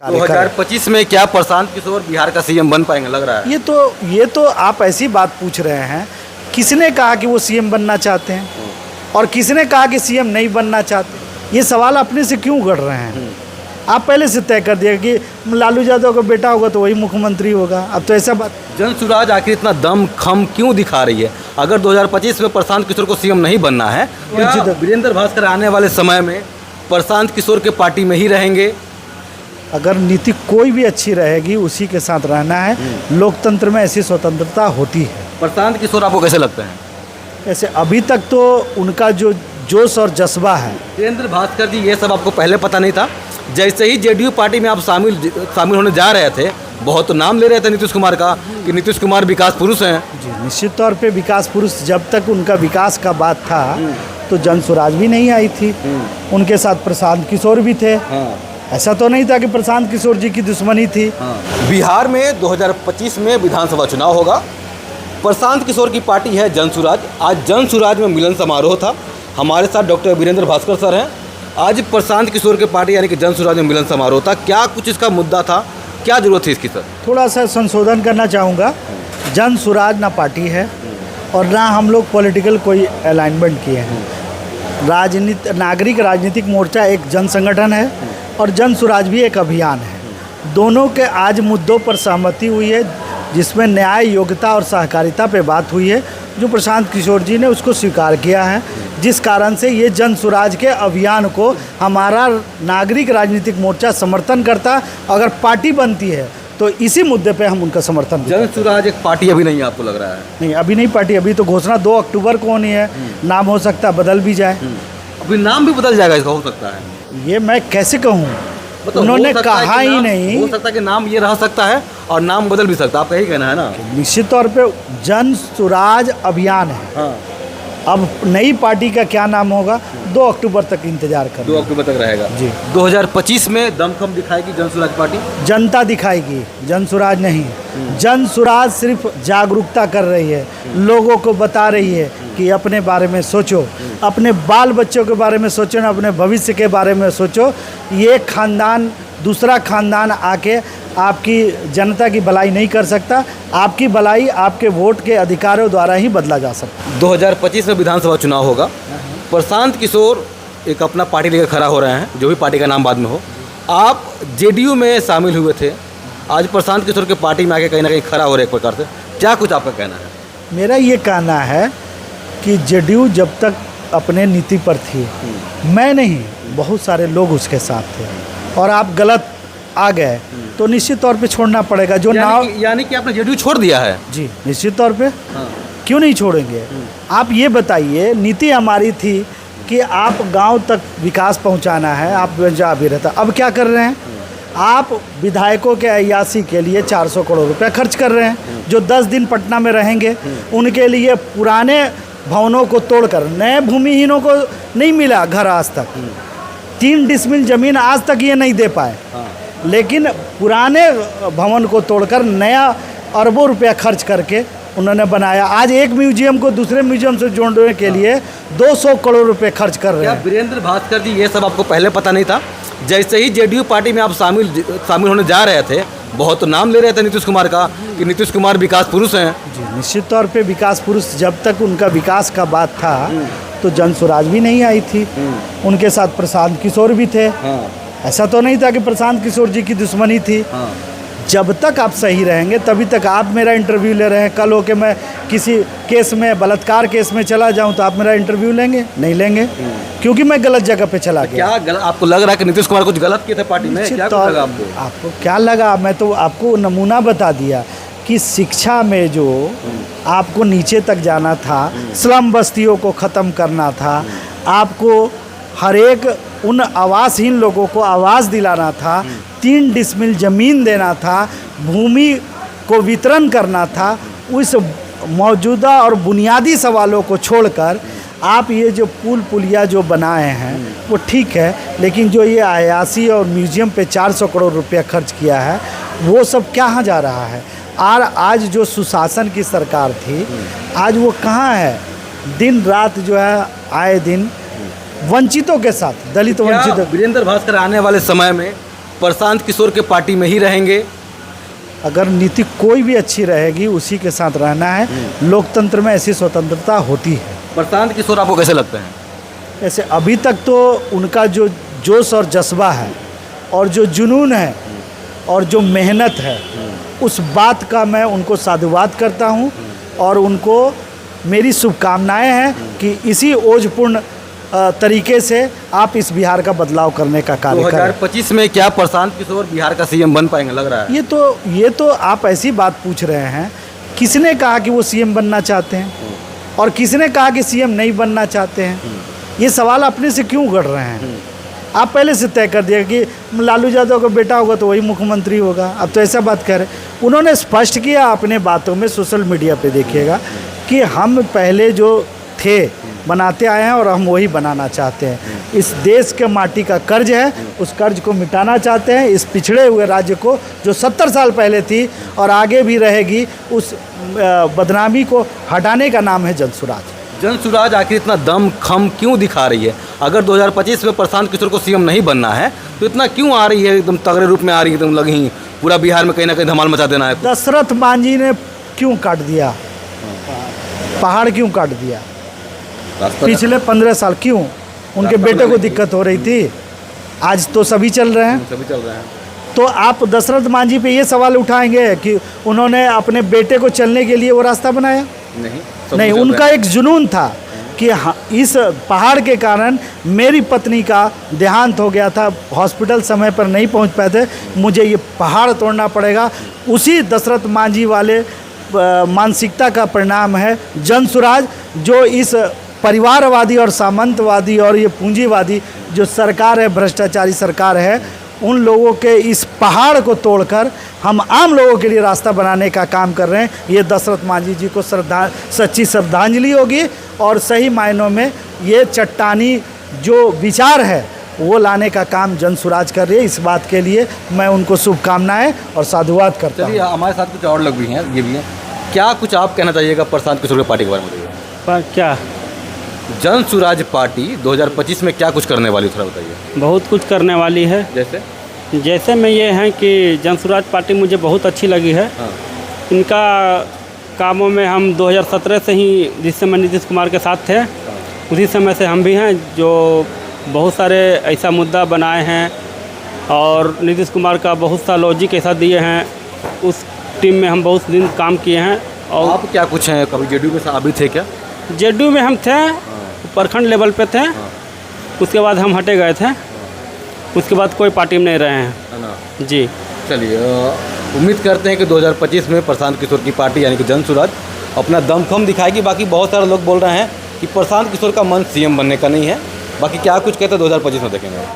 2025 में क्या प्रशांत किशोर बिहार का सीएम बन पाएंगे, लग रहा है? ये तो आप ऐसी बात पूछ रहे हैं। किसने कहा कि वो सीएम बनना चाहते हैं और किसने कहा कि सीएम नहीं बनना चाहते? ये सवाल अपने से क्यों उगड़ रहे हैं? आप पहले से तय कर दिया कि लालू यादव का बेटा होगा तो वही मुख्यमंत्री होगा। अब तो ऐसा बात, जनसुराज आखिर इतना दम खम क्यों दिखा रही है? अगर 2025 में प्रशांत किशोर को सीएम नहीं बनना है, क्या वीरेंद्र भास्कर आने वाले समय में प्रशांत किशोर के पार्टी में ही रहेंगे? अगर नीति कोई भी अच्छी रहेगी उसी के साथ रहना है। लोकतंत्र में ऐसी स्वतंत्रता होती है। प्रशांत किशोर आपको कैसे लगते हैं? ऐसे अभी तक तो उनका जो जोश और जज्बा है। वीरेंद्र भास्कर जी, ये सब आपको पहले पता नहीं था? जैसे ही जेडीयू पार्टी में आप शामिल होने जा रहे थे, बहुत नाम ले रहे थे नीतीश कुमार का कि नीतीश कुमार विकास पुरुष हैं। जी, निश्चित तौर पे विकास पुरुष। जब तक उनका विकास का बात था तो जनसुराज भी नहीं आई थी। उनके साथ प्रशांत किशोर भी थे। ऐसा तो नहीं था कि प्रशांत किशोर जी की दुश्मनी थी। बिहार में 2025 में विधानसभा चुनाव होगा। प्रशांत किशोर की पार्टी है जनसुराज। आज जनसुराज में मिलन समारोह था। हमारे साथ डॉक्टर वीरेंद्र भास्कर सर हैं। आज प्रशांत किशोर की पार्टी यानी कि जनसुराज में मिलन समारोह था। क्या कुछ इसका मुद्दा था, क्या जरूरत थी इसकी सर? थोड़ा सा संशोधन करना चाहूँगा। जनसुराज ना पार्टी है और ना हम लोग पॉलिटिकल कोई अलाइनमेंट किए हैं। नागरिक राजनीतिक मोर्चा एक जन संगठन है और जनसुराज भी एक अभियान है। दोनों के आज मुद्दों पर सहमति हुई है, जिसमें न्याय, योग्यता और सहकारिता पे बात हुई है, जो प्रशांत किशोर जी ने उसको स्वीकार किया है। जिस कारण से ये जनसुराज के अभियान को हमारा नागरिक राजनीतिक मोर्चा समर्थन करता। अगर पार्टी बनती है तो इसी मुद्दे पे हम उनका समर्थन। जनसुराज एक पार्टी अभी नहीं है, आपको लग रहा है? नहीं, अभी नहीं पार्टी। अभी तो घोषणा 2 अक्टूबर को होनी है। नाम हो सकता है बदल भी जाए। अभी नाम भी बदल जाएगा इसका, हो सकता है। ये मैं कैसे कहूँ, मतलब उन्होंने कहा ही नहीं। हो सकता है कि नाम ये रह सकता है और नाम बदल भी सकता है, आपका यही कहना है ना? निश्चित तौर पे जनसुराज अभियान है। हाँ। अब नई पार्टी का क्या नाम होगा 2 अक्टूबर तक इंतजार कर। 2 अक्टूबर तक रहेगा जी। 2025 में दमखम दिखाएगी जनसुराज पार्टी? जनता दिखाएगी, जनसुराज नहीं। जनसुराज सिर्फ जागरूकता कर रही है, लोगों को बता रही है कि अपने बारे में सोचो, अपने बाल बच्चों के बारे में सोचो, ना अपने भविष्य के बारे में सोचो। ये खानदान दूसरा खानदान आके आपकी जनता की भलाई नहीं कर सकता। आपकी भलाई आपके वोट के अधिकारों द्वारा ही बदला जा सकता। 2025 में विधानसभा चुनाव होगा। प्रशांत किशोर एक अपना पार्टी लेकर खड़ा हो रहे हैं, जो भी पार्टी का नाम बाद में हो। आप जेडीयू में शामिल हुए थे, आज प्रशांत किशोर के पार्टी में आके कहीं ना कहीं खड़ा हो रहे एक प्रकार से, क्या कुछ आपका कहना है? मेरा ये कहना है कि जेडीयू जब तक अपने नीति पर थी, मैं नहीं, बहुत सारे लोग उसके साथ थे और आप गलत आ गए तो निश्चित तौर पे छोड़ना पड़ेगा। जो नाव यानी कि आपने जेडीयू छोड़ दिया है? जी, निश्चित तौर पे। हाँ। क्यों नहीं छोड़ेंगे? आप ये बताइए, नीति हमारी थी कि आप गांव तक विकास पहुंचाना है, आप जहाँ भी रहता। अब क्या कर रहे हैं आप? विधायकों के अय्यासी के लिए 400 करोड़ रुपया खर्च कर रहे हैं। जो 10 दिन पटना में रहेंगे उनके लिए पुराने भवनों को तोड़कर नए भूमिहीनों को नहीं मिला घर आज तक। 3 डिसमिल जमीन आज तक ये नहीं दे पाए। लेकिन पुराने भवन को तोड़कर नया अरबों रुपया खर्च करके उन्होंने बनाया। आज एक म्यूजियम को दूसरे म्यूजियम से जोड़ने के लिए 200 करोड़ रुपए खर्च कर रहे हैं। वीरेंद्र भास्कर जी, ये सब आपको पहले पता नहीं था? जैसे ही जेडीयू पार्टी में आप शामिल होने जा रहे थे, बहुत नाम ले रहे थे नीतीश कुमार का कि नीतीश कुमार विकास पुरुष हैं। जी, निश्चित तौर पे विकास पुरुष। जब तक उनका विकास का बात था तो जनसुराज भी नहीं आई थी। उनके साथ प्रशांत किशोर भी थे। ऐसा तो नहीं था कि प्रशांत किशोर जी की दुश्मनी थी। जब तक आप सही रहेंगे तभी तक। आप मेरा इंटरव्यू ले रहे हैं, कल हो के मैं किसी केस में, बलात्कार केस में चला जाऊं तो आप मेरा इंटरव्यू लेंगे? नहीं लेंगे, क्योंकि मैं गलत जगह पे चला गया। आपको लग रहा है कि नीतीश कुमार कुछ गलत किए थे पार्टी में? क्या लगा आपको क्या लगा? मैं तो आपको नमूना बता दिया कि शिक्षा में जो आपको नीचे तक जाना था, स्लम बस्तियों को ख़त्म करना था, आपको हर एक उन आवासहीन लोगों को आवास दिलाना था, 3 डिसमिल ज़मीन देना था, भूमि को वितरण करना था। उस मौजूदा और बुनियादी सवालों को छोड़कर आप ये जो पुलिया जो बनाए हैं वो ठीक है, लेकिन जो ये अयासी और म्यूजियम पे 400 करोड़ रुपया खर्च किया है, वो सब कहाँ जा रहा है? और आज जो सुशासन की सरकार थी, आज वो कहाँ है? दिन रात जो है आए दिन वंचितों के साथ, दलित वंचित। वीरेंद्र भास्कर आने वाले समय में प्रशांत किशोर के पार्टी में ही रहेंगे? अगर नीति कोई भी अच्छी रहेगी उसी के साथ रहना है। लोकतंत्र में ऐसी स्वतंत्रता होती है। प्रशांत किशोर आपको कैसे लगते हैं? ऐसे अभी तक तो उनका जो जोश और जज्बा है और जो जुनून है और जो मेहनत है, उस बात का मैं उनको साधुवाद करता हूं और उनको मेरी शुभकामनाएं हैं कि इसी ओजपूर्ण तरीके से आप इस बिहार का बदलाव करने का कार्य करें। 2025 में क्या प्रशांत किशोर बिहार का सीएम बन पाएंगे, लग रहा है? ये तो आप ऐसी बात पूछ रहे हैं। किसने कहा कि वो सीएम बनना चाहते हैं और किसने कहा कि सीएम नहीं बनना चाहते हैं? ये सवाल अपने से क्यों कर रहे हैं? आप पहले से तय कर दिया कि लालू यादव का बेटा होगा तो वही मुख्यमंत्री होगा। अब तो ऐसा बात कह रहे। उन्होंने स्पष्ट किया अपने बातों में, सोशल मीडिया पे देखिएगा, कि हम पहले जो थे बनाते आए हैं और हम वही बनाना चाहते हैं। इस देश के माटी का कर्ज है, उस कर्ज को मिटाना चाहते हैं। इस पिछड़े हुए राज्य को जो 70 साल पहले थी और आगे भी रहेगी, उस बदनामी को हटाने का नाम है जनसुराज। जनसुराज आखिर इतना दम खम क्यों दिखा रही है? अगर 2025 में प्रशांत किशोर को सीएम नहीं बनना है तो इतना क्यों आ रही है, एकदम तगड़े रूप में आ रही है, एकदम लगी पूरा बिहार में कहीं ना कहीं धमाल मचा देना है? दशरथ मांझी ने क्यों काट दिया पहाड़? क्यों काट दिया पिछले 15 साल? क्यों? उनके बेटे को दिक्कत हो रही थी। आज तो सभी चल रहे हैं। तो आप दशरथ मांझी पे ये सवाल उठाएंगे कि उन्होंने अपने बेटे को चलने के लिए वो रास्ता बनाया? नहीं, उनका एक जुनून था कि इस पहाड़ के कारण मेरी पत्नी का देहांत हो गया था, हॉस्पिटल समय पर नहीं पहुंच पाए थे, मुझे ये पहाड़ तोड़ना पड़ेगा। उसी दशरथ मांझी वाले मानसिकता का परिणाम है जनसुराज, जो इस परिवारवादी और सामंतवादी और ये पूंजीवादी जो सरकार है, भ्रष्टाचारी सरकार है, उन लोगों के इस पहाड़ को तोड़कर हम आम लोगों के लिए रास्ता बनाने का काम कर रहे हैं। ये दशरथ मांझी जी को सच्ची श्रद्धांजलि होगी और सही मायनों में ये चट्टानी जो विचार है वो लाने का काम जनसुराज कर रही है। इस बात के लिए मैं उनको शुभकामनाएं और साधुवाद करता हूँ। चलिए, हमारे साथ कुछ और लोग भी हैं, ये भी हैं। क्या कुछ आप कहना चाहिएगा प्रशांत किशोर की पार्टी के बारे में? क्या जनसुराज पार्टी 2025 में क्या कुछ करने वाली, थोड़ा बताइए। बहुत कुछ करने वाली है। जैसे में ये है कि जनसुराज पार्टी मुझे बहुत अच्छी लगी है। इनका कामों में हम 2017 से ही, जिस समय नीतीश कुमार के साथ थे, उसी समय से हम भी हैं, जो बहुत सारे ऐसा मुद्दा बनाए हैं और नीतीश कुमार का बहुत सा लॉजिक ऐसा दिए हैं। उस टीम में हम बहुत दिन काम किए हैं। और आप क्या कुछ हैं, कभी जेडीयू में शामिल थे क्या? जेडीयू में हम थे, प्रखंड लेवल पे थे। उसके बाद हम हटे गए थे। उसके बाद कोई पार्टी में नहीं रहे हैं जी। चलिए, उम्मीद करते हैं कि 2025 में प्रशांत किशोर की पार्टी यानी कि जनसुराज अपना दमखम दिखाएगी। बाकी बहुत सारे लोग बोल रहे हैं कि प्रशांत किशोर का मन सीएम बनने का नहीं है। बाकी क्या कुछ कहते हैं 2025 में देखेंगे।